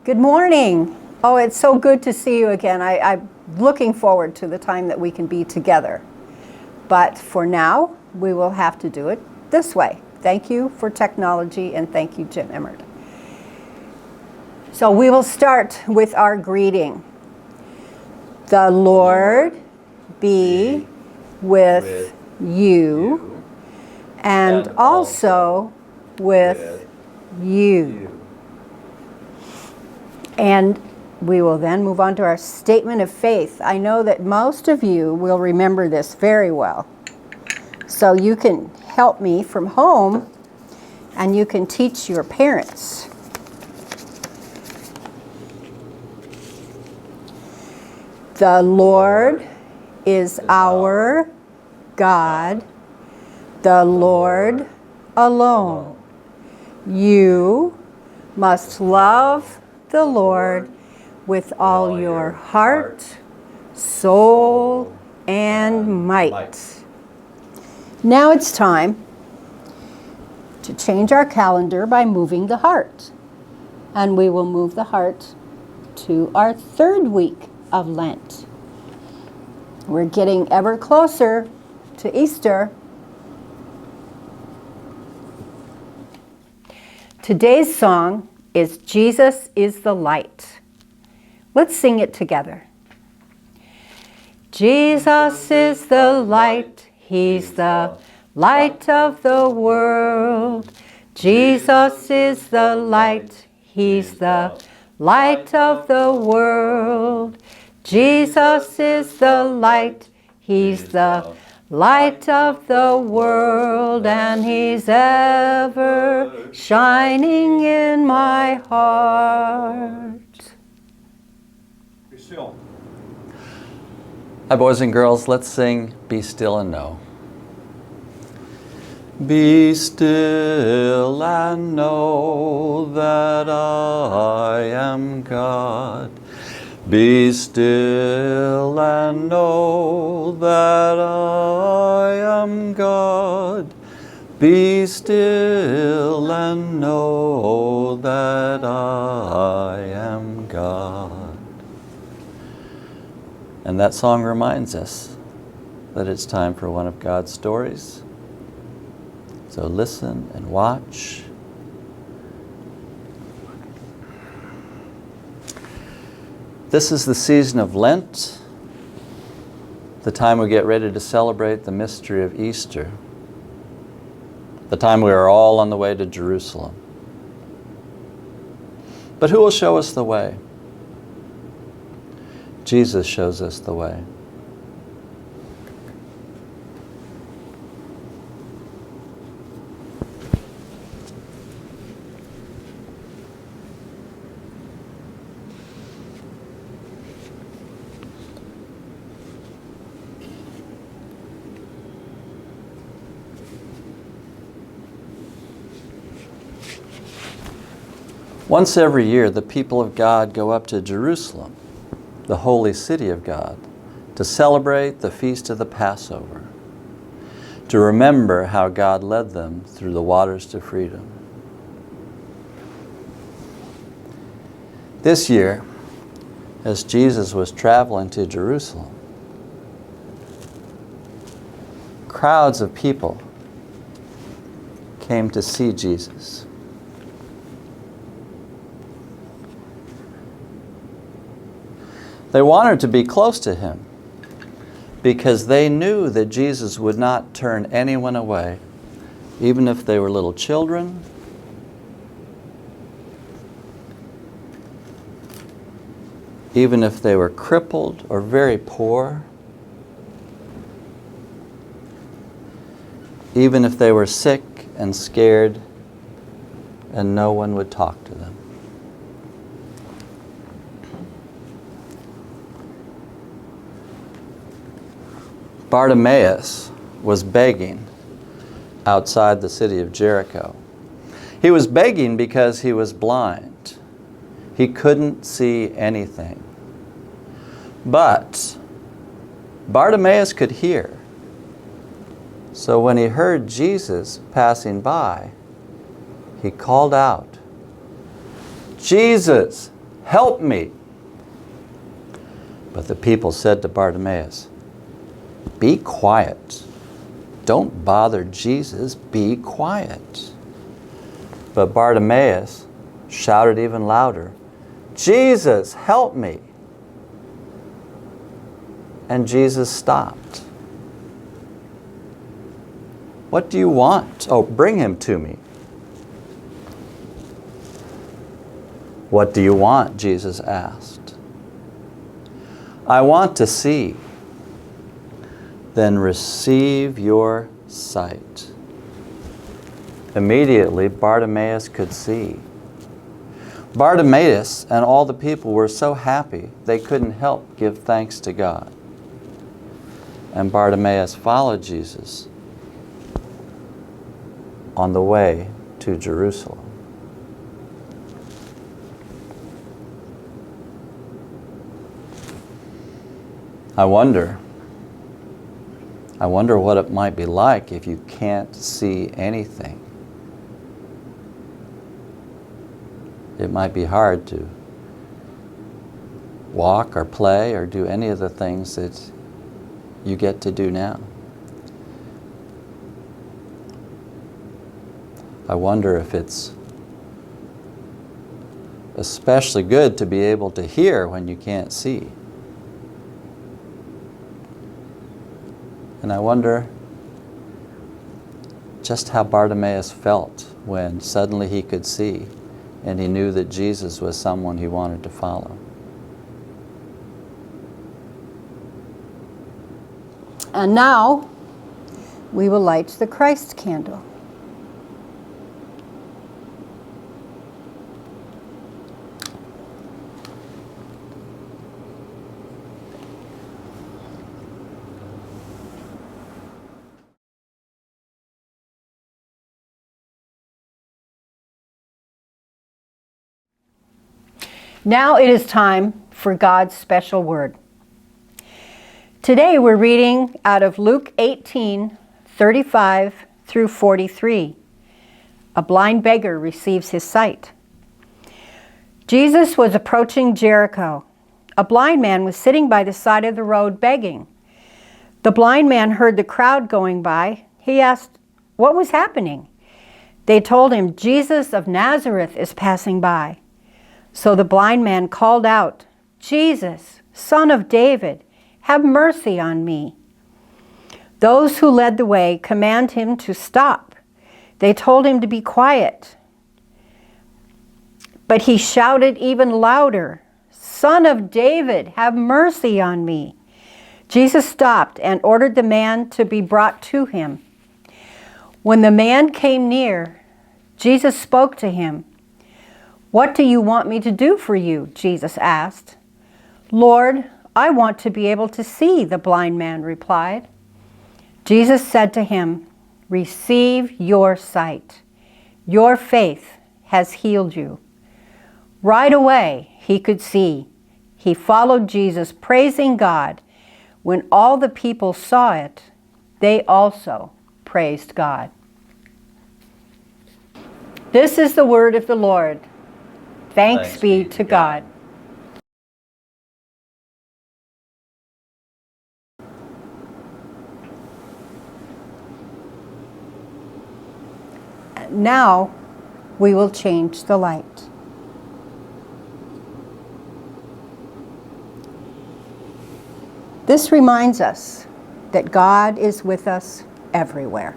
Good morning. Oh, it's so good to see you again. I'm looking forward to the time that we can be together. But for now, we will have to do it this way. Thank you for technology, and thank you, Jim Emmert. So we will start with our greeting. The Lord be with you and also with you. And we will then move on to our statement of faith. I know that most of you will remember this very well. So you can help me from home, and you can teach your parents. The Lord is our God, the Lord alone. You must love the Lord with all your heart, soul, and might. Now it's time to change our calendar by moving the heart. And we will move the heart to our third week of Lent. We're getting ever closer to Easter. Today's song is Jesus is the Light. Let's sing it together. Jesus is the light, He's the light of the world. Jesus is the light, He's the light of the world. Jesus is the light, He's the light of the world, and He's ever shining in my heart. Be still. Hi, boys and girls, let's sing Be Still and Know. Be still and know that I am God. Be still and know that I am God. Be still and know that I am God. And that song reminds us that it's time for one of God's stories. So listen and watch. This is the season of Lent, the time we get ready to celebrate the mystery of Easter, the time we are all on the way to Jerusalem. But who will show us the way? Jesus shows us the way. Once every year, the people of God go up to Jerusalem, the holy city of God, to celebrate the feast of the Passover, to remember how God led them through the waters to freedom. This year, as Jesus was traveling to Jerusalem, crowds of people came to see Jesus. They wanted to be close to Him because they knew that Jesus would not turn anyone away, even if they were little children, even if they were crippled or very poor, even if they were sick and scared and no one would talk to them. Bartimaeus was begging outside the city of Jericho. He was begging because he was blind. He couldn't see anything. But Bartimaeus could hear. So when he heard Jesus passing by, he called out, "Jesus, help me." But the people said to Bartimaeus, "Be quiet. Don't bother Jesus. Be quiet." But Bartimaeus shouted even louder, "Jesus, help me." And Jesus stopped. "What do you want?" "Oh, bring him to me." "What do you want?" Jesus asked. "I want to see." "Then receive your sight." Immediately, Bartimaeus could see. Bartimaeus and all the people were so happy they couldn't help give thanks to God. And Bartimaeus followed Jesus on the way to Jerusalem. I wonder what it might be like if you can't see anything. It might be hard to walk or play or do any of the things that you get to do now. I wonder if it's especially good to be able to hear when you can't see. And I wonder just how Bartimaeus felt when suddenly he could see and he knew that Jesus was someone he wanted to follow. And now we will light the Christ candle. Now it is time for God's special word. Today we're reading out of Luke 18:35 through 43. A blind beggar receives his sight. Jesus was approaching Jericho. A blind man was sitting by the side of the road begging. The blind man heard the crowd going by. He asked what was happening. They told him, "Jesus of Nazareth is passing by." So the blind man called out, "Jesus, Son of David, have mercy on me." Those who led the way commanded him to stop. They told him to be quiet. But he shouted even louder, "Son of David, have mercy on me." Jesus stopped and ordered the man to be brought to him. When the man came near, Jesus spoke to him. "What do you want me to do for you?" Jesus asked. "Lord, I want to be able to see," the blind man replied. Jesus said to him, "Receive your sight. Your faith has healed you." Right away, he could see. He followed Jesus, praising God. When all the people saw it, they also praised God. This is the word of the Lord. Thanks be to God. Now we will change the light. This reminds us that God is with us everywhere.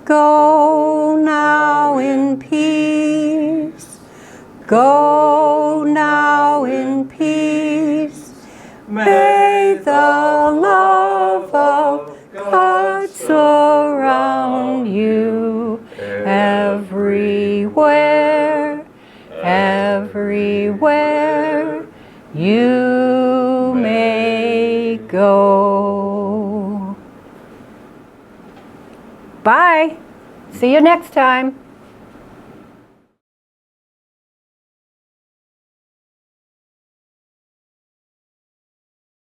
Go now in peace. Go now in peace. May the love of God surround you everywhere, everywhere you may go. Bye. See you next time.